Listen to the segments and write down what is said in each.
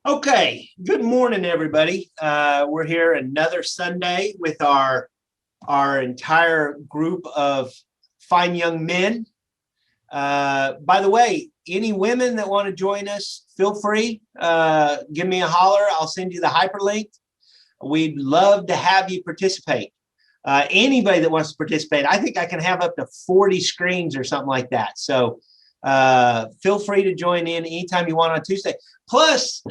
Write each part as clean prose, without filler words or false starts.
Okay, good morning, everybody. We're here another Sunday with our entire group of fine young men. By the way, any women that want to join us, feel free. Give me a holler. I'll send you the hyperlink. We'd love to have you participate. Anybody that wants to participate, I think I can have up to 40 screens or something like that. So feel free to join in anytime you want on Tuesday. Plus,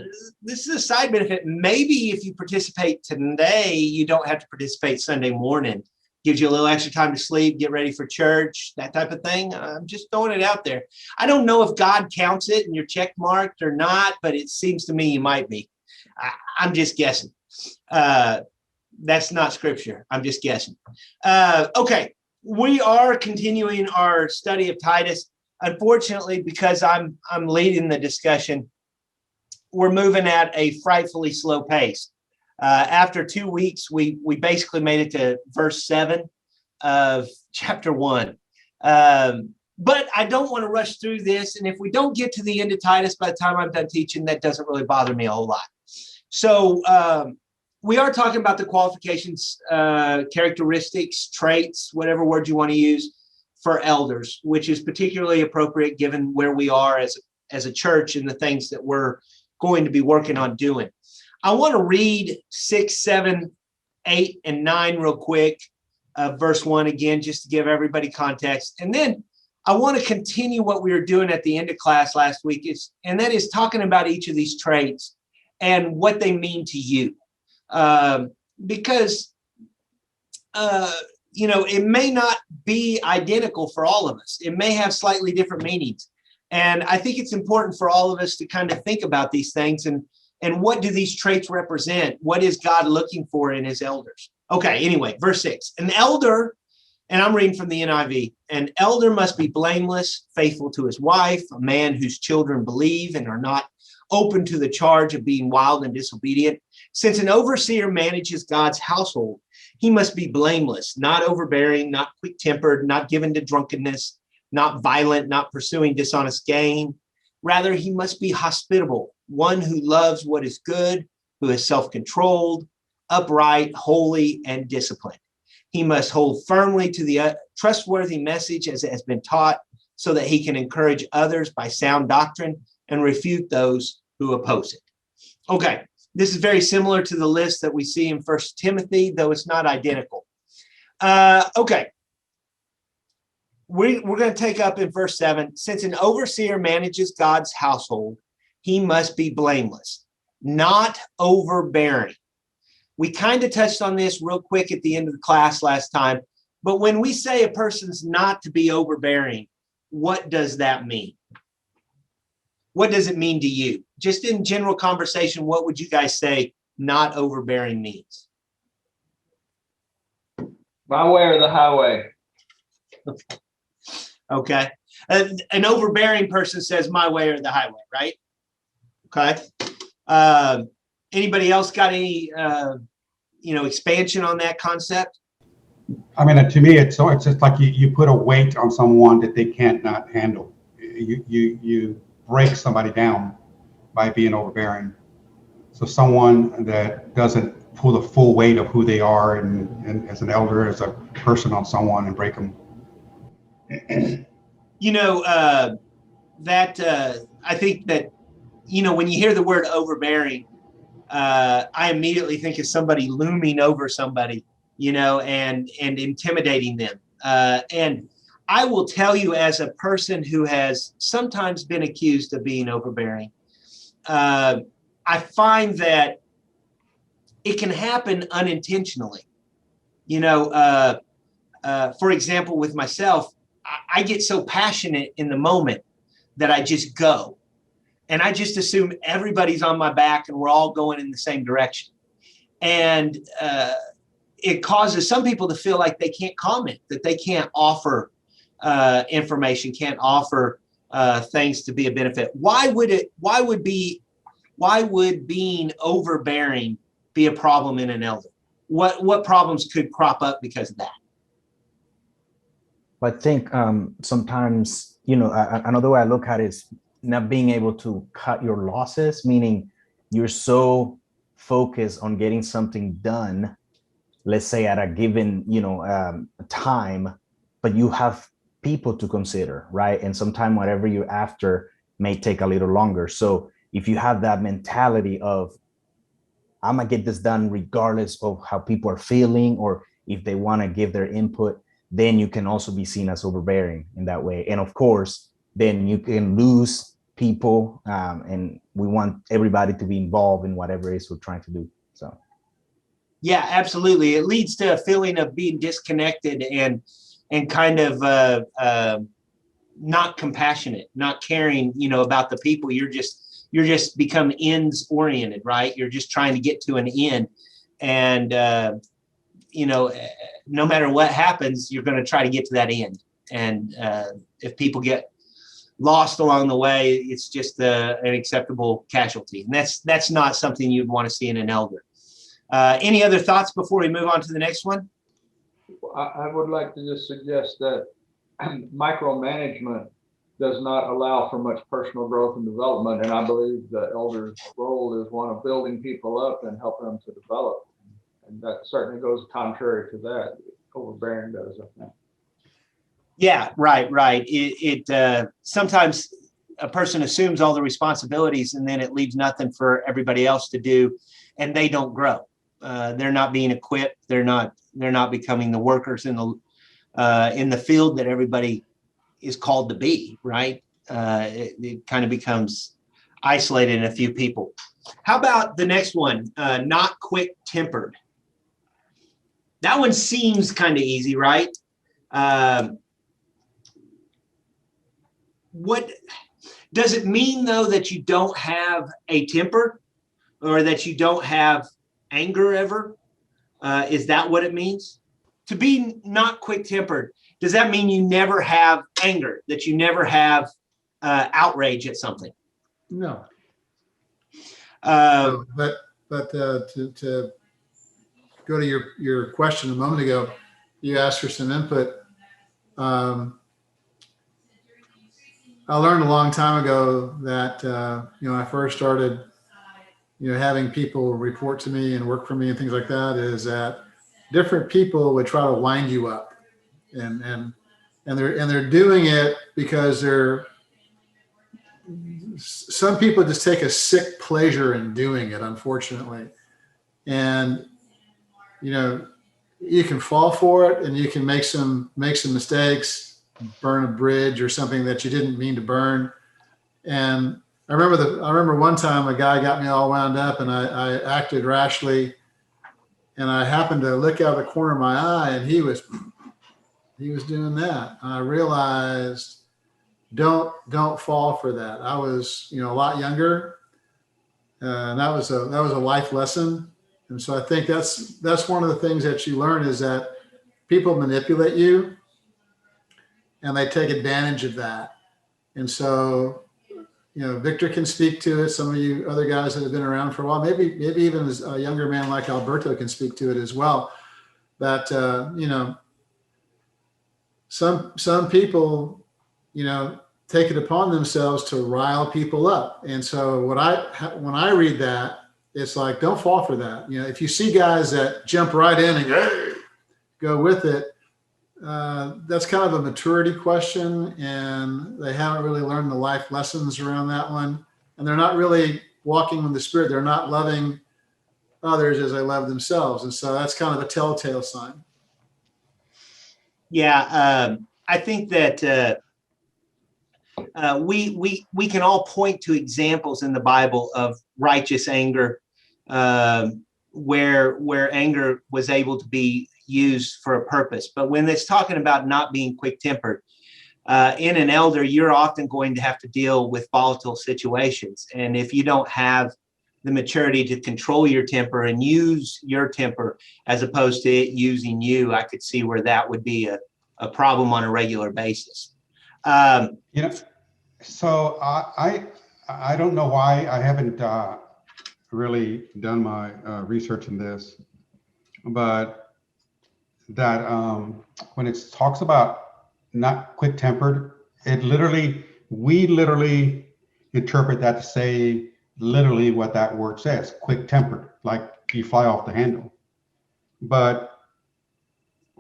this is a side benefit. Maybe if you participate today, you don't have to participate Sunday morning. Gives you a little extra time to sleep, get ready for church, that type of thing. I'm just throwing it out there. I don't know if God counts it and you're check marked or not, but it seems to me you might be. I'm just guessing. That's not scripture. I'm just guessing. Okay, we are continuing our study of Titus. Unfortunately, because I'm leading the discussion, we're moving at a frightfully slow pace. After 2 weeks, we basically made it to verse 7 of chapter 1. But I don't want to rush through this. And if we don't get to the end of Titus by the time I'm done teaching, that doesn't really bother me a whole lot. So we are talking about the qualifications, characteristics, traits, whatever word you want to use, for elders, which is particularly appropriate given where we are as a church and the things that we're going to be working on doing. I want to read 6, 7, 8, and 9 real quick, verse 1 again, just to give everybody context. And then I want to continue what we were doing at the end of class last week, and that is talking about each of these traits and what they mean to you. Because it may not be identical for all of us. It may have slightly different meanings. And I think it's important for all of us to kind of think about these things and what do these traits represent? What is God looking for in his elders? Okay, anyway, verse 6. An elder, and I'm reading from the NIV, an elder must be blameless, faithful to his wife, a man whose children believe and are not open to the charge of being wild and disobedient. Since an overseer manages God's household, he must be blameless, not overbearing, not quick-tempered, not given to drunkenness, not violent, not pursuing dishonest gain. Rather, he must be hospitable, one who loves what is good, who is self-controlled, upright, holy, and disciplined. He must hold firmly to the trustworthy message as it has been taught, so that he can encourage others by sound doctrine and refute those who oppose it. Okay, this is very similar to the list that we see in 1 Timothy, though it's not identical. Okay. We're going to take up in verse 7, since an overseer manages God's household, he must be blameless, not overbearing. We kind of touched on this real quick at the end of the class last time, but when we say a person's not to be overbearing, what does that mean? What does it mean to you? Just in general conversation, what would you guys say not overbearing means? My way or the highway. Okay. An overbearing person says my way or the highway, right? Okay. Anybody else got any, expansion on that concept? I mean, to me, it's just like you put a weight on someone that they can't not handle. You break somebody down by being overbearing. So someone that doesn't pull the full weight of who they are and as an elder, as a person on someone and break them. I think that, when you hear the word overbearing, I immediately think of somebody looming over somebody, and intimidating them. And I will tell you, as a person who has sometimes been accused of being overbearing, I find that it can happen unintentionally. For example, with myself, I get so passionate in the moment that I just go. And I just assume everybody's on my back and we're all going in the same direction. And it causes some people to feel like they can't comment, that they can't offer information, can't offer things to be a benefit. Why would being overbearing be a problem in an elder? What problems could crop up because of that? I think sometimes, another way I look at it is not being able to cut your losses, meaning you're so focused on getting something done, let's say at a given, time, but you have people to consider, right? And sometimes whatever you're after may take a little longer. So if you have that mentality of, I'm gonna get this done regardless of how people are feeling or if they want to give their input, then you can also be seen as overbearing in that way. And of course, then you can lose people, and we want everybody to be involved in whatever it is we're trying to do. So yeah, absolutely. It leads to a feeling of being disconnected and kind of not compassionate, not caring, about the people. You're just become ends oriented, right? You're just trying to get to an end, and no matter what happens, you're going to try to get to that end. And if people get lost along the way, it's just an acceptable casualty, and that's not something you'd want to see in an elder. Any other thoughts before we move on to the next one? I would like to just suggest that micromanagement does not allow for much personal growth and development. And I believe the elder's role is one of building people up and helping them to develop. And that certainly goes contrary to that. Overbearing does, I think. Yeah, right. It sometimes a person assumes all the responsibilities and then it leaves nothing for everybody else to do, and they don't grow. They're not being equipped. They're not becoming the workers in the field that everybody is called to be, right? It kind of becomes isolated in a few people. How about the next one? Not quick-tempered. That one seems kind of easy, right? What does it mean, though, that you don't have a temper or that you don't have anger ever? Is that what it means? To be not quick-tempered, does that mean you never have anger, that you never have outrage at something? No. No, But to go to your question a moment ago, you asked for some input. I learned a long time ago that I first started having people report to me and work for me and things like that, is that different people would try to wind you up, and they're doing it because some people just take a sick pleasure in doing it, unfortunately. And you can fall for it, and you can make some mistakes, burn a bridge or something that you didn't mean to burn. And I remember one time a guy got me all wound up, and I acted rashly, and I happened to look out of the corner of my eye, and he was doing that. And I realized, don't fall for that. I was a lot younger, and that was a life lesson. And so I think that's one of the things that you learn, is that people manipulate you and they take advantage of that. And so, Victor can speak to it. Some of you other guys that have been around for a while, maybe even as a younger man like Alberto can speak to it as well. That, some people, take it upon themselves to rile people up. And so when I read that, it's like, don't fall for that. If you see guys that jump right in and go with it, that's kind of a maturity question, and they haven't really learned the life lessons around that one. And they're not really walking with the Spirit. They're not loving others as they love themselves. And so that's kind of a telltale sign. Yeah, I think that we can all point to examples in the Bible of righteous anger, where anger was able to be used for a purpose. But when it's talking about not being quick-tempered, in an elder, you're often going to have to deal with volatile situations. And if you don't have the maturity to control your temper and use your temper as opposed to it using you, I could see where that would be a problem on a regular basis. So I don't know why I haven't really done my research in this, but that when it talks about not quick-tempered, we literally interpret that to say literally what that word says, quick-tempered, like you fly off the handle. But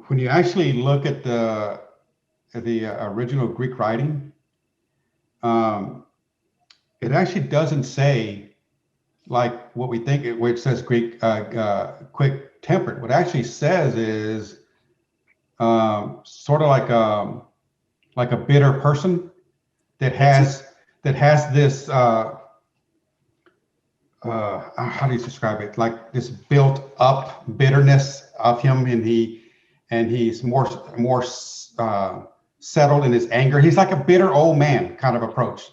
when you actually look at the original Greek writing, it actually doesn't say like what we think where it says Greek quick-tempered. What it actually says is sort of like a bitter person that has this how do you describe it? Like this built up bitterness of him, and he's more settled in his anger. He's like a bitter old man kind of approach.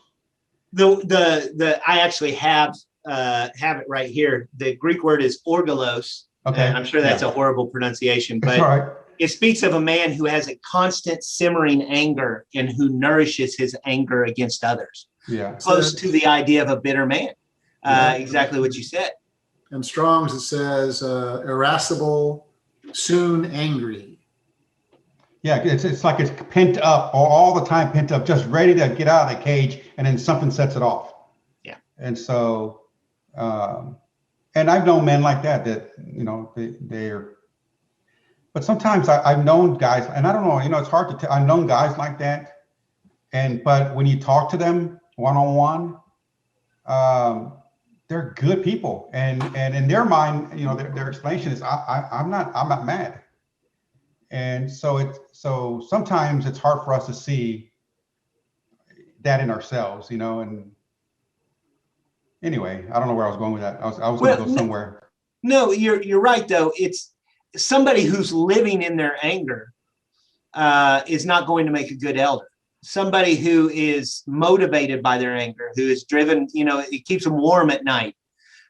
I actually have it right here. The Greek word is orgalos. Okay. I'm sure that's a horrible pronunciation, but all right. It speaks of a man who has a constant simmering anger and who nourishes his anger against others. Yeah. Close to the idea of a bitter man. Exactly what you said. In Strong's, it says irascible, soon angry. Yeah, it's like it's pent up all the time, pent up, just ready to get out of the cage, and then something sets it off. Yeah. And so, and I've known men like that, they're, but sometimes I've known guys, and I don't know, it's hard to tell. I've known guys like that, but when you talk to them one-on-one, they're good people, and in their mind, their explanation is, I'm not mad. And so sometimes it's hard for us to see that in ourselves, and anyway, I don't know where I was going with that. I was going to go somewhere. No, you're right though. It's somebody who's living in their anger is not going to make a good elder. Somebody who is motivated by their anger, who is driven, it keeps them warm at night.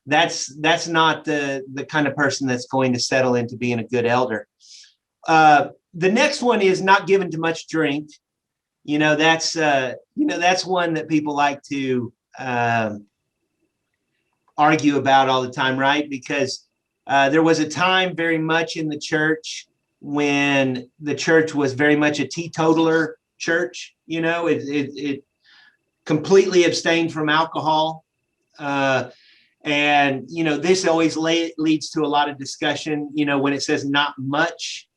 That's not the kind of person that's going to settle into being a good elder. The next one is not given to much drink. That's one that people like to argue about all the time, right? Because there was a time very much in the church when the church was very much a teetotaler church. It completely abstained from alcohol. And this always leads to a lot of discussion. When it says not much,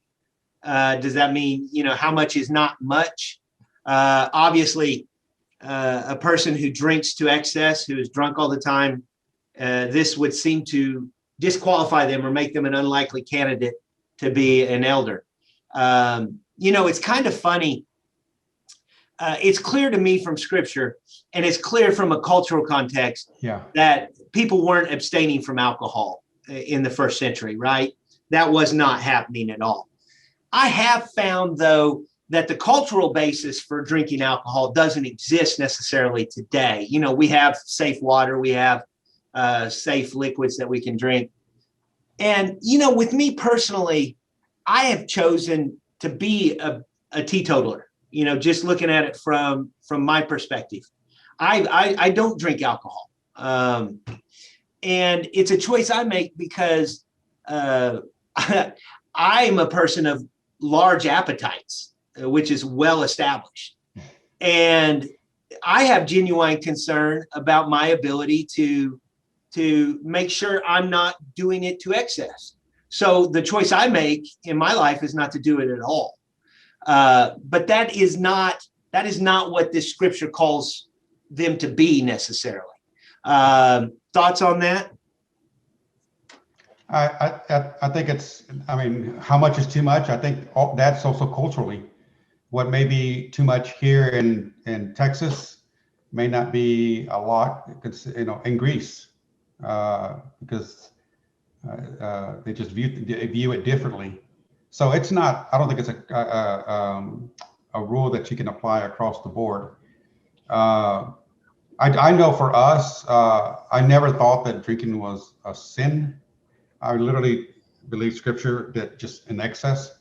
does that mean, how much is not much? Obviously, a person who drinks to excess, who is drunk all the time, this would seem to disqualify them or make them an unlikely candidate to be an elder. It's kind of funny. It's clear to me from scripture, and it's clear from a cultural context, that people weren't abstaining from alcohol in the first century, right? That was not happening at all. I have found, though, that the cultural basis for drinking alcohol doesn't exist necessarily today. We have safe water, we have safe liquids that we can drink. And, with me personally, I have chosen to be a teetotaler, just looking at it from my perspective. I don't drink alcohol. And it's a choice I make because I'm a person of large appetites, which is well established. And I have genuine concern about my ability to make sure I'm not doing it to excess. So the choice I make in my life is not to do it at all. But that is not what this scripture calls them to be necessarily. Thoughts on that? I think how much is too much? I think that's also culturally. What may be too much here in Texas may not be a lot, in Greece, because they just view it differently. So it's not. I don't think it's a rule that you can apply across the board. I know for us, I never thought that drinking was a sin. I literally believe scripture that just in excess.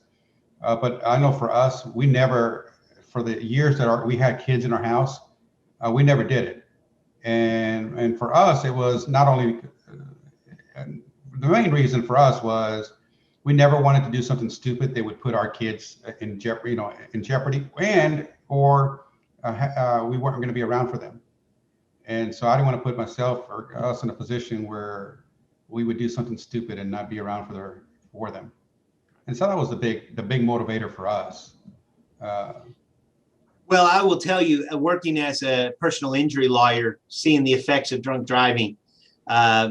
But I know for us, we never, for the years that we had kids in our house, we never did it. And for us, it was not only, the main reason for us was we never wanted to do something stupid that would put our kids in jeopardy, and or we weren't going to be around for them. And so I didn't want to put myself or us in a position where we would do something stupid and not be around for them. And so that was the big motivator for us. Well, I will tell you, working as a personal injury lawyer, seeing the effects of drunk driving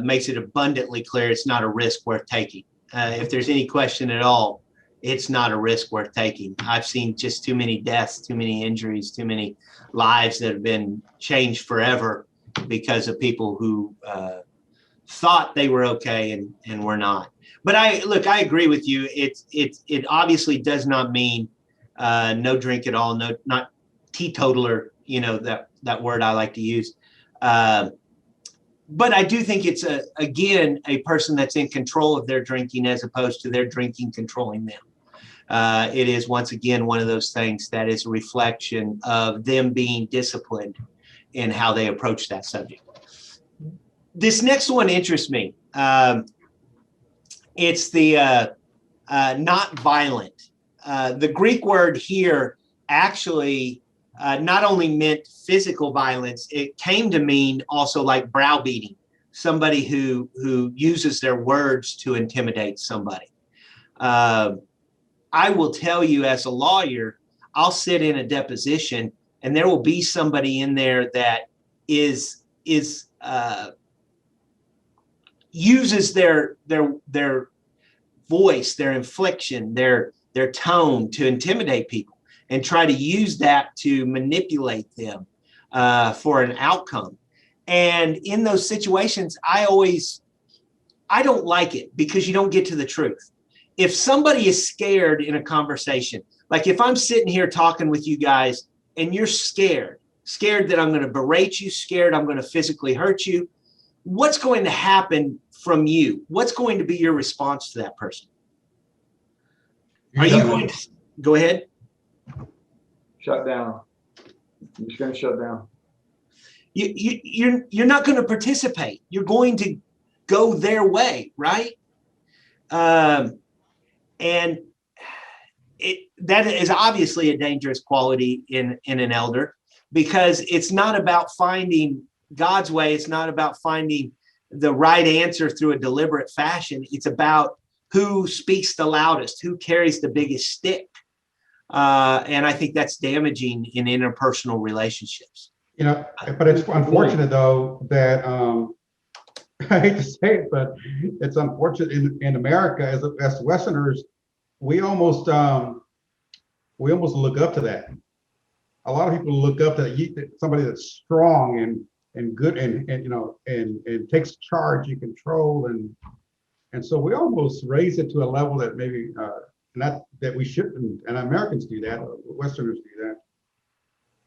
makes it abundantly clear it's not a risk worth taking. If there's any question at all, it's not a risk worth taking. I've seen just too many deaths, too many injuries, too many lives that have been changed forever because of people who thought they were okay and were not. But I agree with you. It obviously does not mean no drink at all, not teetotaler, that word I like to use. But I do think it's again a person that's in control of their drinking as opposed to their drinking controlling them. It is once again one of those things that is a reflection of them being disciplined in how they approach that subject. This next one interests me. It's the not violent. The Greek word here actually not only meant physical violence, it came to mean also like browbeating, somebody who uses their words to intimidate somebody. I will tell you, as a lawyer, I'll sit in a deposition and there will be somebody in there that uses their voice, their inflection, their tone to intimidate people and try to use that to manipulate them for an outcome. And in those situations, I don't like it because you don't get to the truth. If somebody is scared in a conversation, like if I'm sitting here talking with you guys and you're scared that I'm going to berate you, scared I'm going to physically hurt you, what's going to happen from you? What's going to be your response to that person? Are you going to go ahead? Shut down. I'm just going to shut down. You're not going to participate. You're going to go their way, right? And that is obviously a dangerous quality in an elder, because it's not about finding God's way. It's not about finding the right answer through a deliberate fashion. It's about who speaks the loudest, who carries the biggest stick. And I think that's damaging in interpersonal relationships. But it's unfortunate though that I hate to say it, but it's unfortunate in America as Westerners, we almost look up to that. A lot of people look up to somebody that's strong and good and takes charge and control, and so we almost raise it to a level that maybe not that we shouldn't. And Americans do that, Westerners do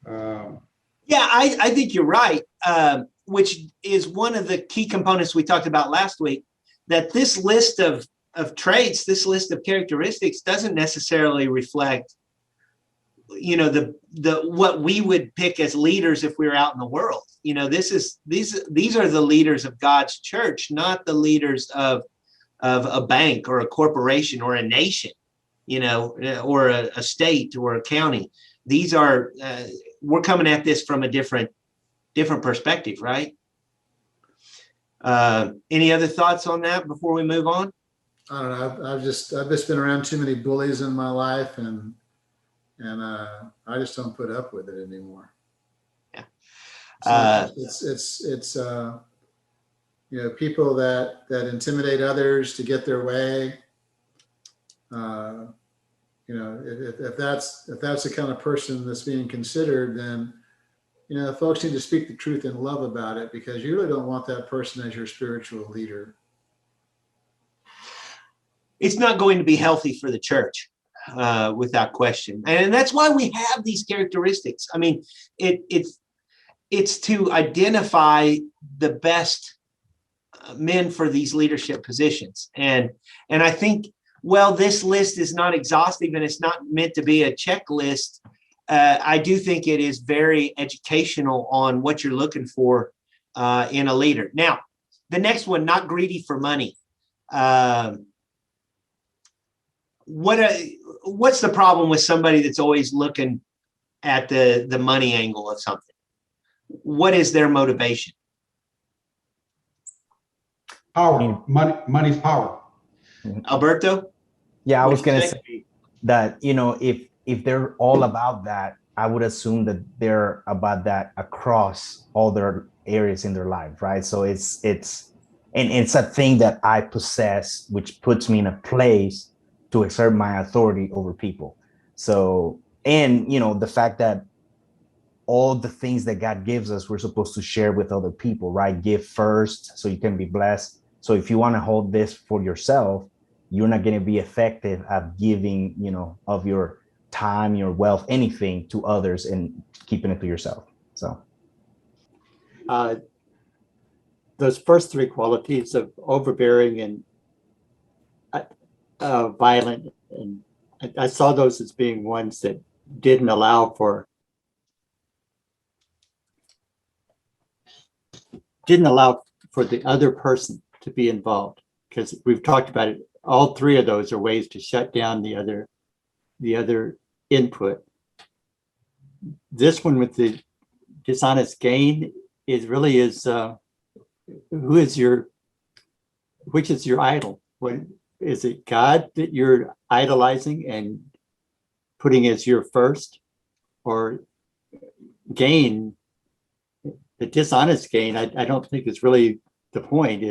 that. Yeah, I think you're right, which is one of the key components we talked about last week, that this list of traits, this list of characteristics doesn't necessarily reflect, the what we would pick as leaders if we were out in the world. These are the leaders of God's church, not the leaders of a bank or a corporation or a nation, or a state or a county. These are we're coming at this from a different perspective, right? Any other thoughts on that before we move on? I don't know. I've just been around too many bullies in my life, and I just don't put up with it anymore. Yeah. It's people that intimidate others to get their way. If that's the kind of person that's being considered, then folks need to speak the truth in love about it, because you really don't want that person as your spiritual leader. It's not going to be healthy for the church, without question. And that's why we have these characteristics. I mean, it's to identify the best men for these leadership positions. And I think, well, this list is not exhaustive and it's not meant to be a checklist. I do think it is very educational on what you're looking for in a leader. Now, the next one, not greedy for money. What's the problem with somebody that's always looking at the money angle of something? what is their motivation? Power, money's power. Alberto? Yeah, I What was do you gonna think? say that, if they're all about that, I would assume that they're about that across all their areas in their life, right? So it's a thing that I possess, which puts me in a place to exert my authority over people. So, and the fact that all the things that God gives us, we're supposed to share with other people, right? Give first so you can be blessed. So if you want to hold this for yourself, you're not going to be effective at giving, of your time, your wealth, anything to others and keeping it to yourself. So those first three qualities of overbearing and violent, and I saw those as being ones that didn't allow for the other person to be involved, because we've talked about it. All three of those are ways to shut down the other input. This one with the dishonest gain is really which is your idol? What is it? God that you're idolizing and putting as your first, or gain? The dishonest gain, I don't think is really the point.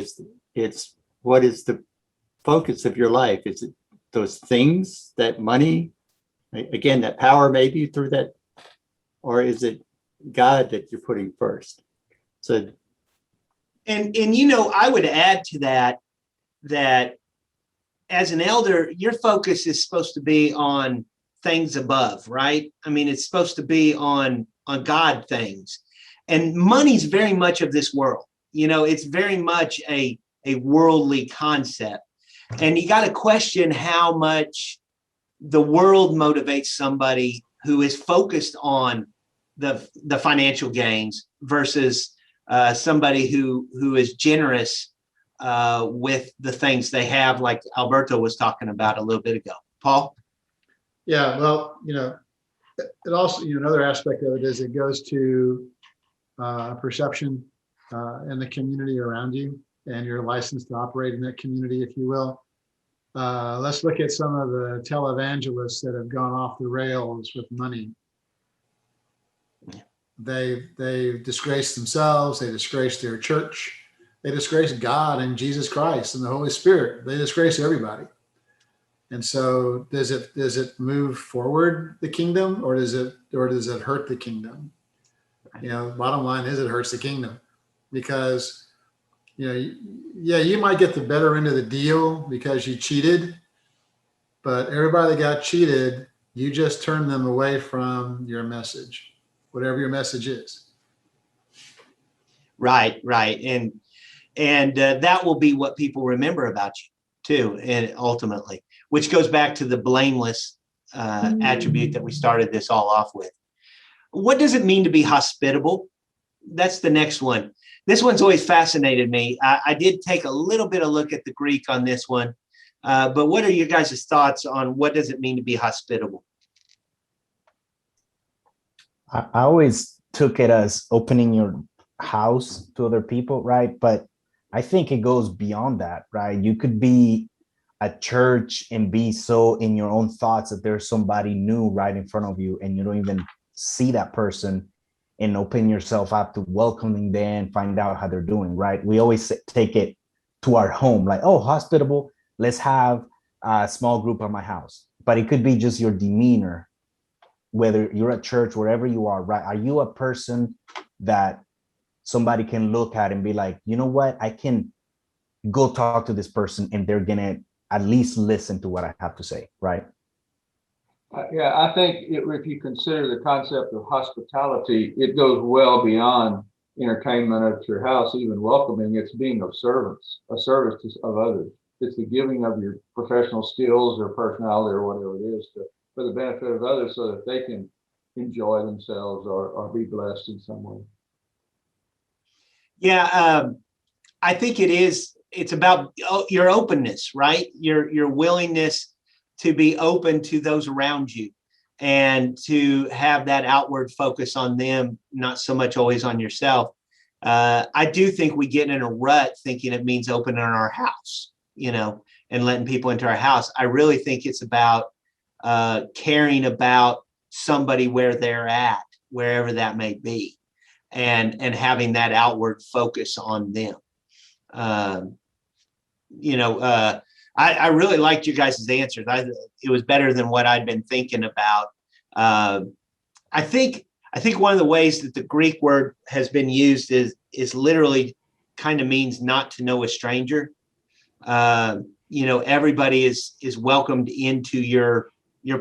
It's what is the focus of your life? Is it those things, that money, again, that power maybe through that, or is it God that you're putting first? So, And I would add to that as an elder, your focus is supposed to be on things above, right? I mean, it's supposed to be on God things. And money's very much of this world. It's very much a worldly concept. And you got to question how much the world motivates somebody who is focused on the financial gains versus somebody who is generous with the things they have, like Alberto was talking about a little bit ago. Paul? Yeah, well, it also, another aspect of it is it goes to perception in the community around you and your license to operate in that community, if you will. Let's look at some of the televangelists that have gone off the rails with money. They disgrace themselves. They disgrace their church. They disgrace God and Jesus Christ and the Holy Spirit. They disgrace everybody. And so does it move forward the kingdom, or does it hurt the kingdom? Bottom line is it hurts the kingdom, because you might get the better end of the deal because you cheated, but everybody that got cheated, you just turned them away from your message, whatever your message is. Right. And that will be what people remember about you too, and ultimately, which goes back to the blameless attribute that we started this all off with. What does it mean to be hospitable? That's the next one. This one's always fascinated me. I did take a little bit of look at the Greek on this one, but what are your guys' thoughts on what does it mean to be hospitable? I always took it as opening your house to other people, right? But I think it goes beyond that, right? You could be at church and be so in your own thoughts that there's somebody new right in front of you and you don't even see that person, and open yourself up to welcoming them, find out how they're doing, right? We always take it to our home, like, oh, hospitable, let's have a small group at my house. But it could be just your demeanor, whether you're at church, wherever you are, right? Are you a person that somebody can look at and be like, you know what, I can go talk to this person and they're gonna at least listen to what I have to say, right? Yeah, I think if you consider the concept of hospitality, it goes well beyond entertainment at your house, even welcoming. It's being of service, a service of others. It's the giving of your professional skills or personality or whatever it is for the benefit of others so that they can enjoy themselves or be blessed in some way. Yeah, I think it's about your openness, right? Your willingness to be open to those around you. and to have that outward focus on them, not so much always on yourself. I do think we get in a rut thinking it means opening our house, and letting people into our house. I really think it's about caring about somebody where they're at, wherever that may be, and having that outward focus on them. I really liked you guys' answers. It was better than what I'd been thinking about. I think one of the ways that the Greek word has been used is literally kind of means not to know a stranger. Everybody is welcomed into your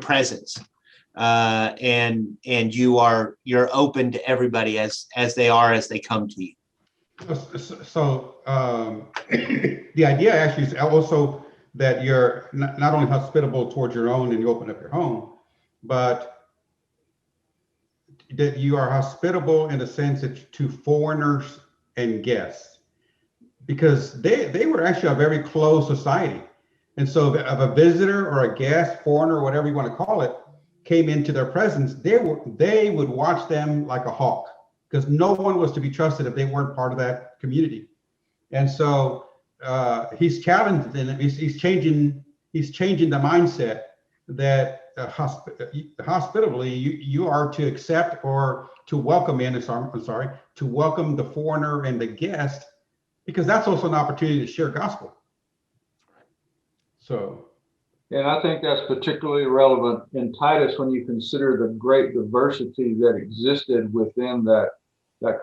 presence, and you're open to everybody as they come to you. So the idea actually is also that you're not only hospitable towards your own and you open up your home, but that you are hospitable in the sense that to foreigners and guests, because they were actually a very closed society. And so if a visitor or a guest, foreigner, whatever you want to call it, came into their presence, they would watch them like a hawk, because no one was to be trusted if they weren't part of that community. And so he's challenged, and he's changing the mindset that hospitably you are to accept or to welcome to welcome the foreigner and the guest, because that's also an opportunity to share gospel. So. And I think that's particularly relevant in Titus when you consider the great diversity that existed within that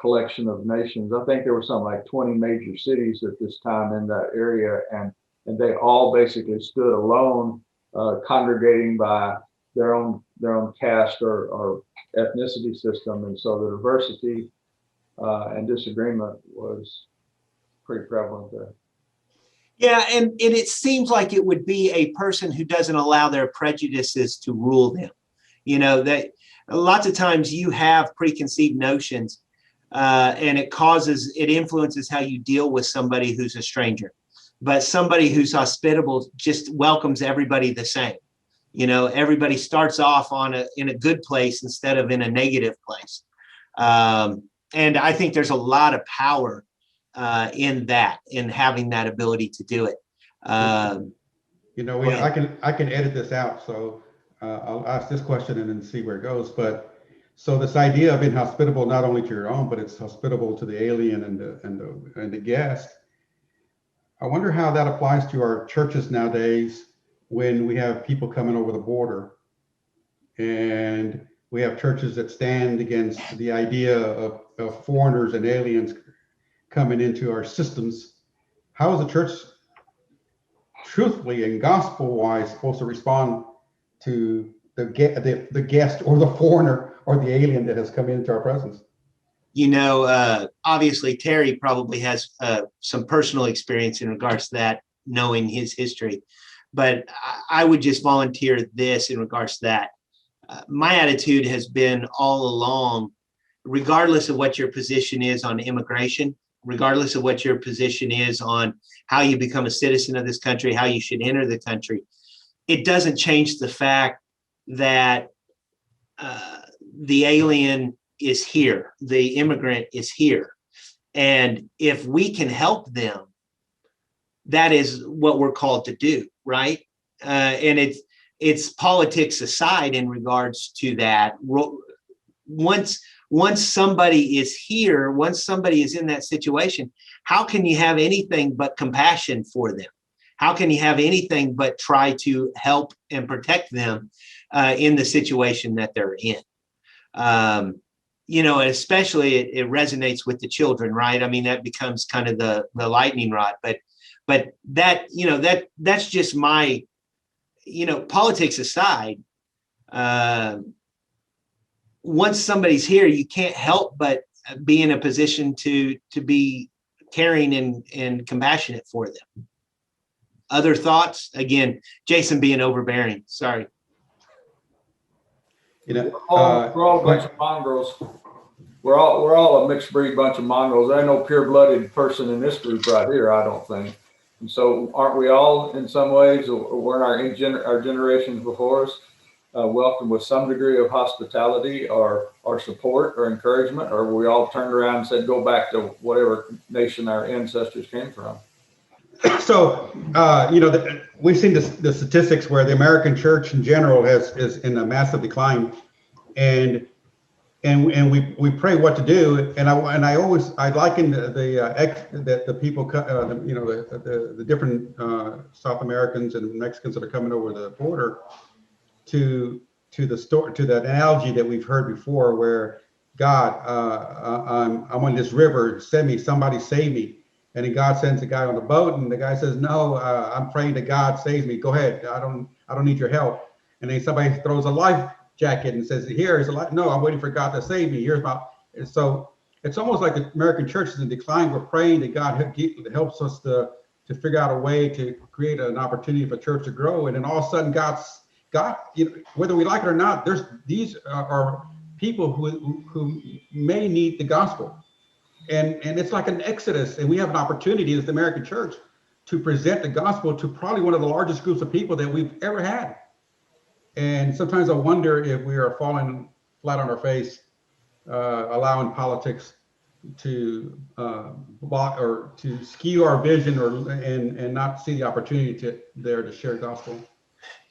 collection of nations. I think there were something like 20 major cities at this time in that area, and they all basically stood alone, congregating by their own caste or ethnicity system. And so the diversity and disagreement was pretty prevalent there. Yeah, and it seems like it would be a person who doesn't allow their prejudices to rule them. That lots of times you have preconceived notions, and it influences how you deal with somebody who's a stranger. But somebody who's hospitable just welcomes everybody the same. Everybody starts off in a good place instead of in a negative place. And I think there's a lot of power in having that ability to do it. I can edit this out, so I'll ask this question and then see where it goes. But so this idea of being hospitable not only to your own, but it's hospitable to the alien and the guest. I wonder how that applies to our churches nowadays when we have people coming over the border, and we have churches that stand against the idea of foreigners and aliens coming into our systems. How is the church truthfully and gospel-wise supposed to respond to the guest or the foreigner or the alien that has come into our presence? Obviously Terry probably has some personal experience in regards to that, knowing his history. But I would just volunteer this in regards to that. My attitude has been all along, regardless of what your position is on immigration, regardless of what your position is on how you become a citizen of this country, how you should enter the country, it doesn't change the fact that the alien is here, the immigrant is here. And if we can help them, that is what we're called to do, right? And it's politics aside in regards to that. Once somebody is here, once somebody is in that situation, how can you have anything but compassion for them? How can you have anything but try to help and protect them in the situation that they're in? Especially it resonates with the children, right? I mean, that becomes kind of the lightning rod, but that's just my, politics aside. Once somebody's here, you can't help but be in a position to be caring and compassionate for them. Other thoughts? Again, Jason being overbearing. Sorry. We're all a bunch of mongrels. We're all a mixed breed bunch of mongrels. There ain't no pure-blooded person in this group right here, I don't think. And so, aren't we all in some ways, or weren't our generations before us? welcomed with some degree of hospitality or support or encouragement, or were we all turned around and said, go back to whatever nation our ancestors came from? So, we've seen the statistics where the American church in general is in a massive decline, and we pray what to do, and I liken the people, the different South Americans and Mexicans that are coming over the border to the analogy that we've heard before, where God, I'm on this river, send me, somebody save me. And then God sends a guy on the boat, and the guy says, no, I'm praying that God saves me. Go ahead. I don't need your help. And then somebody throws a life jacket and says, here's a life. No, I'm waiting for God to save me. So it's almost like the American church is in decline. We're praying that God helps us to figure out a way to create an opportunity for church to grow. And then all of a sudden God, whether we like it or not, these are people who may need the gospel. And it's like an exodus, and we have an opportunity as the American church to present the gospel to probably one of the largest groups of people that we've ever had. And sometimes I wonder if we are falling flat on our face, allowing politics to block or to skew our vision, and not see the opportunity to share gospel.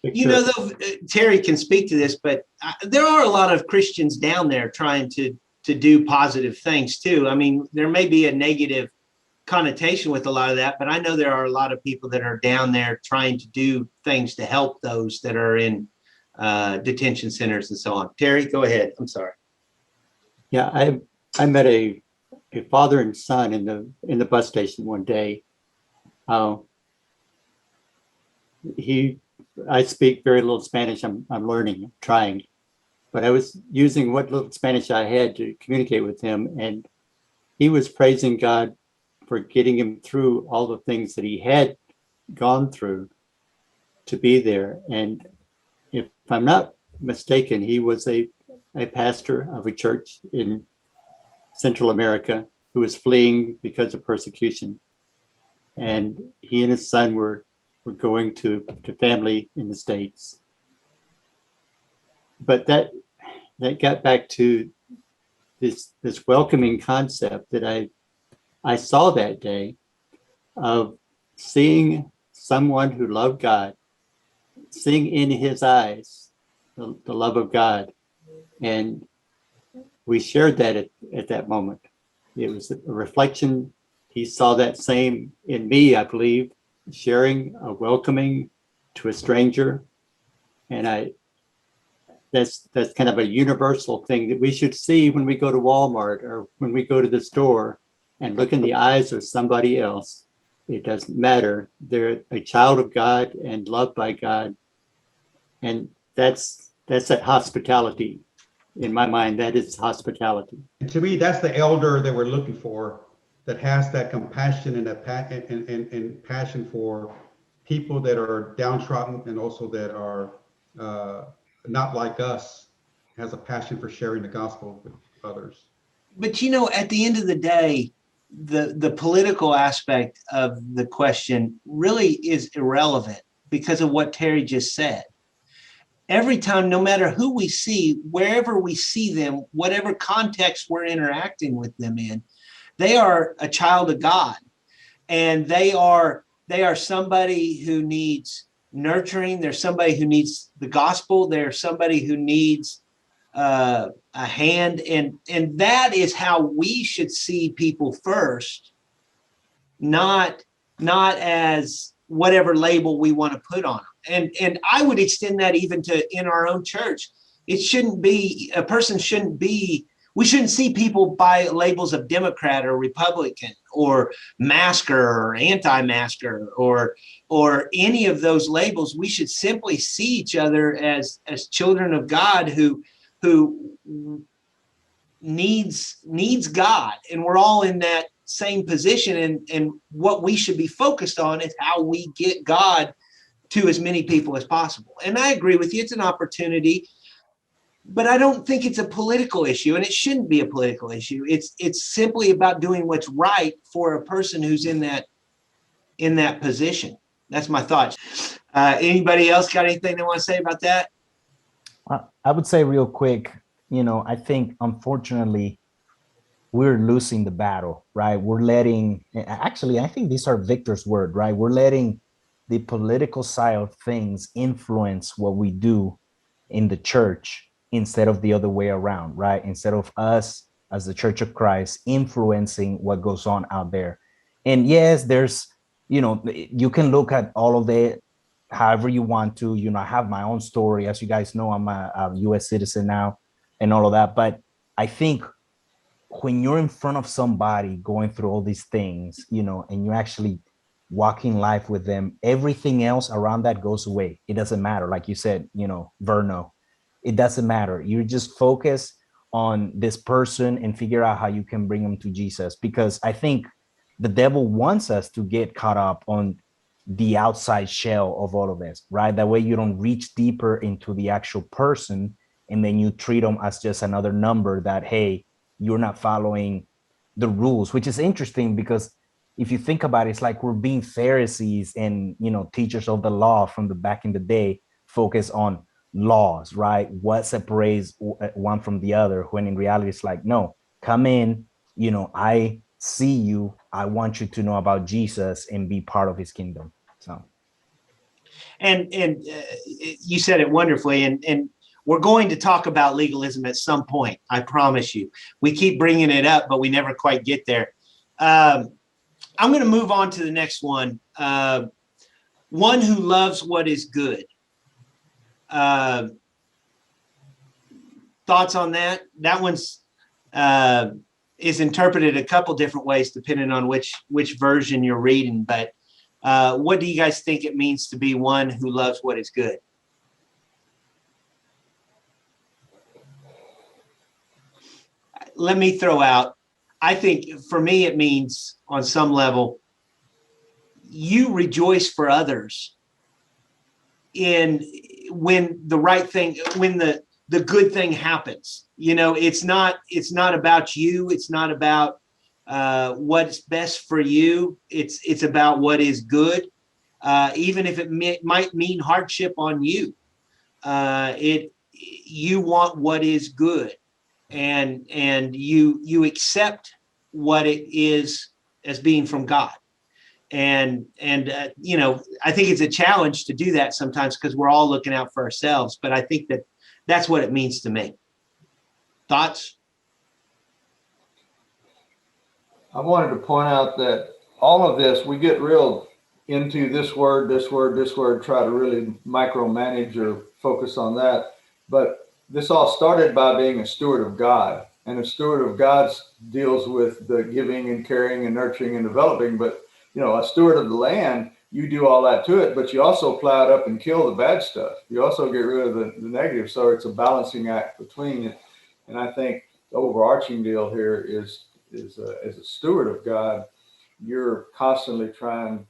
Though, Terry can speak to this, but there are a lot of Christians down there trying to do positive things too. I mean, there may be a negative connotation with a lot of that, but I know there are a lot of people that are down there trying to do things to help those that are in detention centers and so on. Terry, go ahead. I'm sorry. Yeah, I met a father and son in the bus station one day. I speak very little Spanish. I'm learning, trying. But I was using what little Spanish I had to communicate with him, and he was praising God for getting him through all the things that he had gone through to be there. And if I'm not mistaken, he was a pastor of a church in Central America who was fleeing because of persecution. And he and his son were going to family in the States. But that got back to this welcoming concept that I saw that day, of seeing someone who loved God, seeing in his eyes the love of God. And we shared that at that moment. It was a reflection. He saw that same in me, I believe, sharing a welcoming to a stranger. And that's kind of a universal thing that we should see when we go to Walmart or when we go to the store and look in the eyes of somebody else. It doesn't matter. They're a child of God and loved by God. And that's that hospitality. In my mind, that is hospitality. And to me, that's the elder that we're looking for, that has that compassion and and passion for people that are downtrodden, and also that are not like us, has a passion for sharing the gospel with others. But at the end of the day, the political aspect of the question really is irrelevant because of what Terry just said. Every time, no matter who we see, wherever we see them, whatever context we're interacting with them in, they are a child of God, and they are somebody who needs nurturing. They're somebody who needs the gospel. They're somebody who needs a hand, and that is how we should see people first, not as whatever label we want to put on them. And I would extend that even to in our own church. It shouldn't be, a person shouldn't be, we shouldn't see people by labels of Democrat or Republican or masker or anti-masker or any of those labels. We should simply see each other as children of God who needs God, and we're all in that same position. And what we should be focused on is how we get God to as many people as possible. And I agree with you, it's an opportunity, but I don't think it's a political issue, and it shouldn't be a political issue. It's simply about doing what's right for a person who's in that position. That's my thoughts. Anybody else got anything they want to say about that? I would say real quick, I think unfortunately we're losing the battle, right? We're letting, actually, I think these are Victor's word, right? We're letting the political side of things influence what we do in the church instead of the other way around, right? Instead of us as the Church of Christ influencing what goes on out there. And yes, there's, you can look at all of it however you want to. I have my own story. As you guys know, I'm a US citizen now and all of that. But I think when you're in front of somebody going through all these things, and you actually walking life with them, everything else around that goes away. It doesn't matter. Like you said, Verno, it doesn't matter. You just focus on this person and figure out how you can bring them to Jesus. Because I think the devil wants us to get caught up on the outside shell of all of this, right? That way you don't reach deeper into the actual person, and then you treat them as just another number that, hey, you're not following the rules, which is interesting because if you think about it, it's like we're being Pharisees and, teachers of the law from the back in the day, focus on laws, right? What separates one from the other, when in reality, it's like, no, come in, I see you. I want you to know about Jesus and be part of his kingdom. So. And you said it wonderfully. And we're going to talk about legalism at some point. I promise you. We keep bringing it up, but we never quite get there. I'm going to move on to the next one. One who loves what is good. Thoughts on that? That one's is interpreted a couple different ways depending on which version you're reading. But what do you guys think it means to be one who loves what is good? Let me throw out, I think for me, it means on some level, you rejoice for others in when the right thing, when the good thing happens. It's not about you. It's not about what's best for you. It's about what is good. Even if it might mean hardship on you, you want what is good, and you accept what it is as being from God. And I think it's a challenge to do that sometimes because we're all looking out for ourselves. But I think that's what it means to me. Thoughts? I wanted to point out that all of this, we get real into this word, try to really micromanage or focus on that. But this all started by being a steward of God. And a steward of God deals with the giving and caring and nurturing and developing. But, a steward of the land, you do all that to it, but you also plow it up and kill the bad stuff. You also get rid of the negative. So it's a balancing act between it. And I think the overarching deal here is as a steward of God, you're constantly trying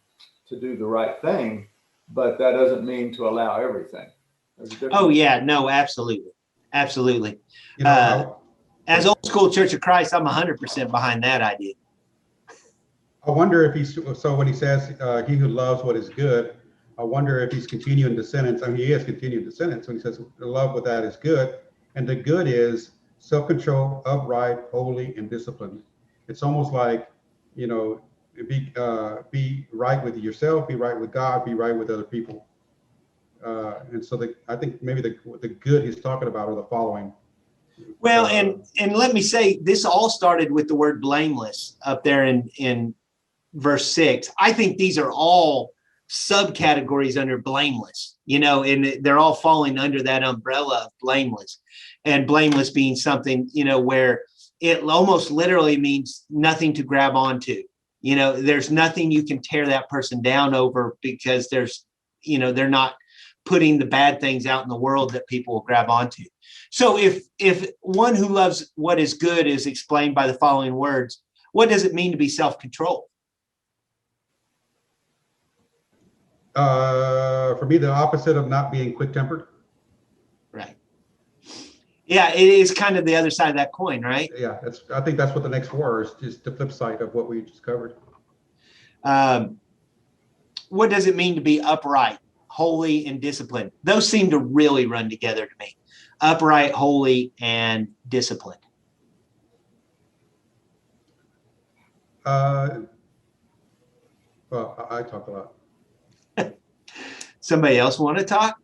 to do the right thing, but that doesn't mean to allow everything. Oh yeah, no, absolutely. Absolutely. As old school Church of Christ, I'm 100% behind that idea. I wonder if so when he says, he who loves what is good, I wonder if he's continuing the sentence. I mean, he is continuing the sentence when he says, love what that is good. And the good is self-control, upright, holy, and disciplined. It's almost like, be right with yourself, be right with God, be right with other people. And so I think maybe the good he's talking about are the following. Well, and let me say, this all started with the word blameless up there in verse 6. I think these are all subcategories under blameless, and they're all falling under that umbrella of blameless, and blameless being something, where it almost literally means nothing to grab onto. There's nothing you can tear that person down over because they're not putting the bad things out in the world that people will grab onto. So if one who loves what is good is explained by the following words, what does it mean to be self-controlled? For me, the opposite of not being quick-tempered. Right. Yeah, it is kind of the other side of that coin, right? Yeah, I think that's what the next four is, just the flip side of what we just covered. What does it mean to be upright, holy, and disciplined. Those seem to really run together to me. Upright, holy, and disciplined. Well, I talk a lot. Somebody else want to talk?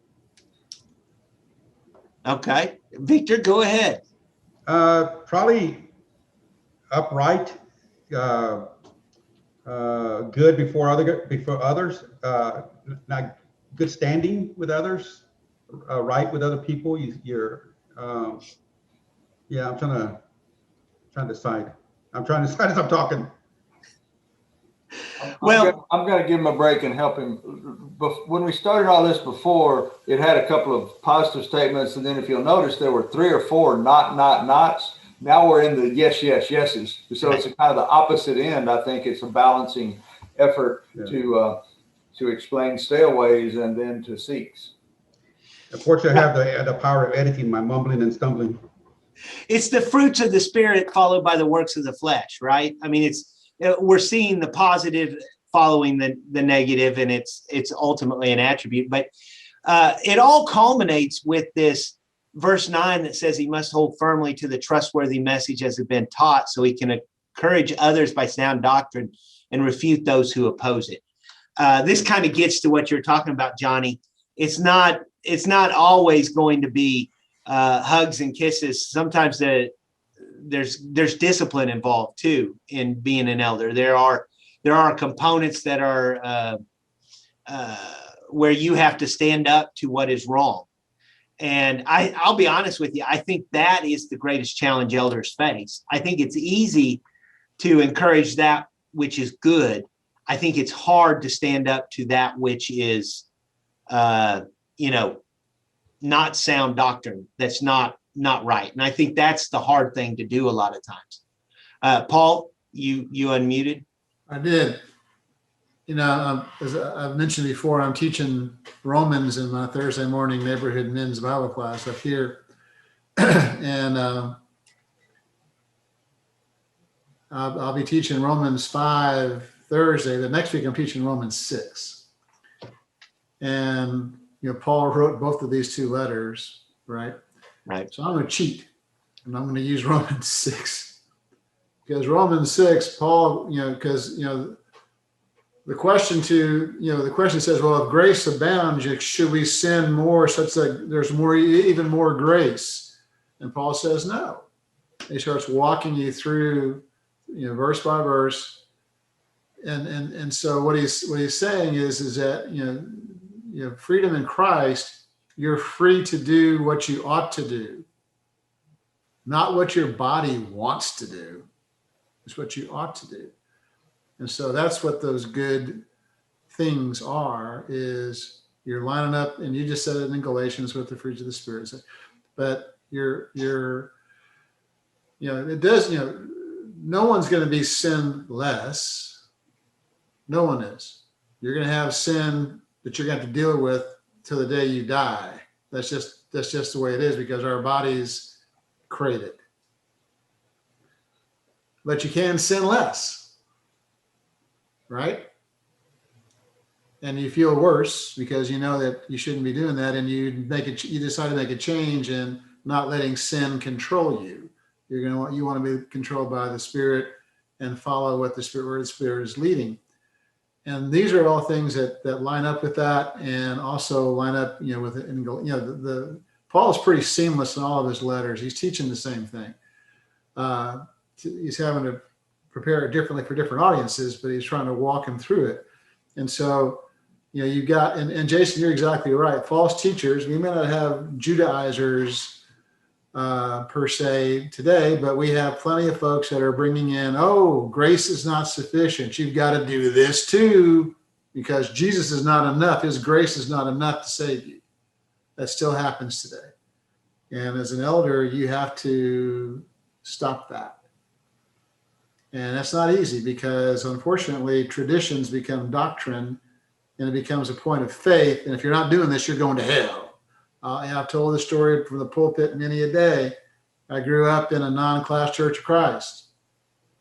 Okay, Victor, go ahead. Probably upright, good before others, not good standing with others, right with other people. Yeah, I'm trying to decide. I'm trying to decide as I'm talking. I'm going to give him a break and help him. When we started all this before, it had a couple of positive statements, and then if you'll notice, there were 3 or 4 nots. Now we're in the yes, yeses. So it's a kind of the opposite end. I think it's a balancing effort to explain stayaways and then to seeks. Unfortunately, I have the power of editing my mumbling and stumbling. It's the fruits of the Spirit followed by the works of the flesh, right? I mean, we're seeing the positive following the negative, and it's ultimately an attribute. But it all culminates with this verse 9 that says he must hold firmly to the trustworthy message as it been taught, so he can encourage others by sound doctrine and refute those who oppose it. This kind of gets to what you're talking about, Johnny. It's not always going to be hugs and kisses. Sometimes there's discipline involved too in being an elder. There are components that are where you have to stand up to what is wrong. And I'll be honest with you, I think that is the greatest challenge elders face. I think it's easy to encourage that which is good. I think it's hard to stand up to that which is, not sound doctrine. That's not right. And I think that's the hard thing to do a lot of times. Paul, you unmuted? I did. As I've mentioned before, I'm teaching Romans in my Thursday morning neighborhood men's Bible class up here. And I'll be teaching Romans 5 Thursday. The next week I'm teaching Romans 6. And, Paul wrote both of these 2 letters, right? Right. So I'm going to cheat, and I'm going to use Romans 6. Because Romans 6, Paul, the question says, well, if grace abounds, should we sin more such that there's even more grace? And Paul says, no. He starts walking you through, verse by verse. And so what he's saying is that, freedom in Christ, you're free to do what you ought to do, not what your body wants to do. It's what you ought to do. And so that's what those good things are, is you're lining up, and you just said it in Galatians with the fruits of the Spirit. But it does, no one's going to be sinless. No one is. You're going to have sin that you're going to have to deal with till the day you die. That's just the way it is, because our bodies crave it. But you can sin less, right? And you feel worse because you know that you shouldn't be doing that, and you decide to make a change and not letting sin control you. You want to be controlled by the Spirit and follow what where the Spirit is leading. And these are all things that line up with that, and also line up, with it. Paul is pretty seamless in all of his letters. He's teaching the same thing. He's having to prepare it differently for different audiences, but he's trying to walk them through it. And so, you've got, and Jason, you're exactly right. False teachers, we may not have Judaizers per se today, but we have plenty of folks that are bringing in, grace is not sufficient. You've got to do this too, because Jesus is not enough. His grace is not enough to save you. That still happens today. And as an elder, you have to stop that. And that's not easy, because unfortunately traditions become doctrine, and it becomes a point of faith. And if you're not doing this, you're going to hell. I've told the story from the pulpit many a day. I grew up in a non-class Church of Christ.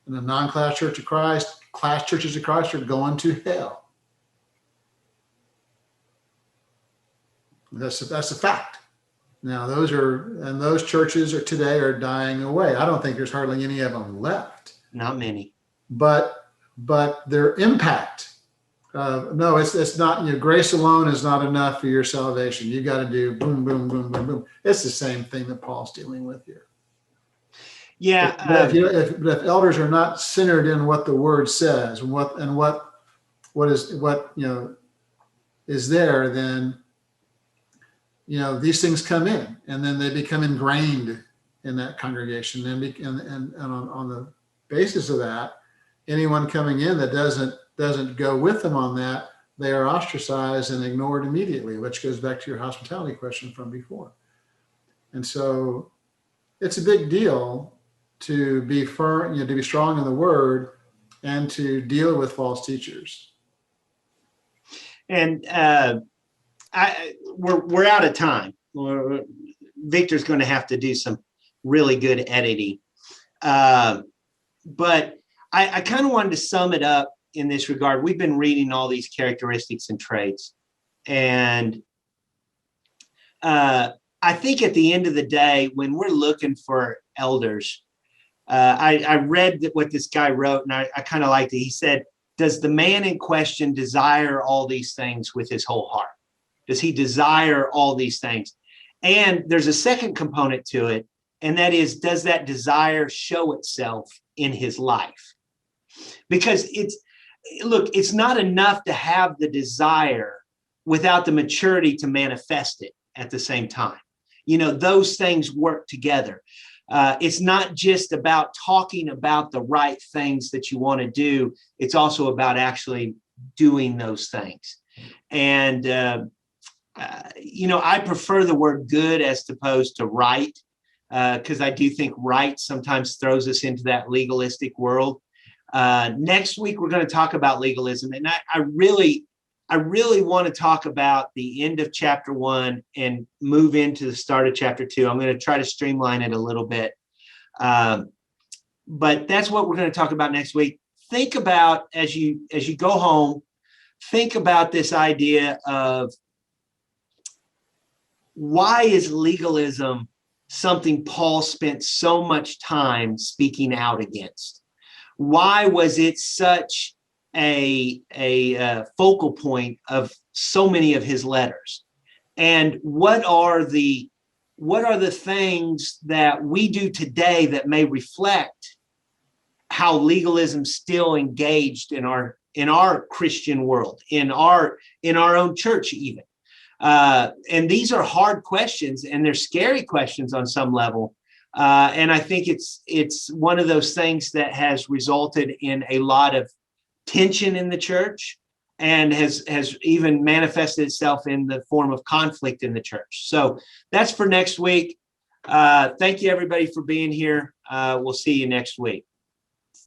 In a non-class Church of Christ, class churches of Christ are going to hell. That's a fact. Now those churches today dying away. I don't think there's hardly any of them left. Not many. But their impact. No, it's not. Grace alone is not enough for your salvation. You got to do boom, boom, boom, boom, boom. It's the same thing that Paul's dealing with here. Yeah. If elders are not centered in what the Word says and what is there, then these things come in, and then they become ingrained in that congregation, and on the basis of that, anyone coming in that doesn't go with them on that, they are ostracized and ignored immediately, which goes back to your hospitality question from before. And so it's a big deal to be firm, to be strong in the Word and to deal with false teachers. And we're out of time. Victor's going to have to do some really good editing. But I kind of wanted to sum it up in this regard. We've been reading all these characteristics and traits. And I think at the end of the day, when we're looking for elders, I read what this guy wrote, and I kind of liked it. He said, does the man in question desire all these things with his whole heart? Does he desire all these things? And there's a second component to it, and that is, does that desire show itself in his life? Because it's not enough to have the desire without the maturity to manifest it at the same time. Those things work together. It's not just about talking about the right things that you want to do. It's also about actually doing those things. And, I prefer the word good as opposed to right, because I do think right sometimes throws us into that legalistic world. Next week, we're going to talk about legalism. And I really want to talk about the end of chapter 1 and move into the start of chapter 2. I'm going to try to streamline it a little bit. But that's what we're going to talk about next week. Think about, as you go home, think about this idea of, why is legalism something Paul spent so much time speaking out against? Why was it such a focal point of so many of his letters? And what are the things that we do today that may reflect how legalism still engaged in our Christian world, in our own church even? And these are hard questions, and they're scary questions on some level. And I think it's one of those things that has resulted in a lot of tension in the church, and has even manifested itself in the form of conflict in the church. So that's for next week. Thank you, everybody, for being here. We'll see you next week.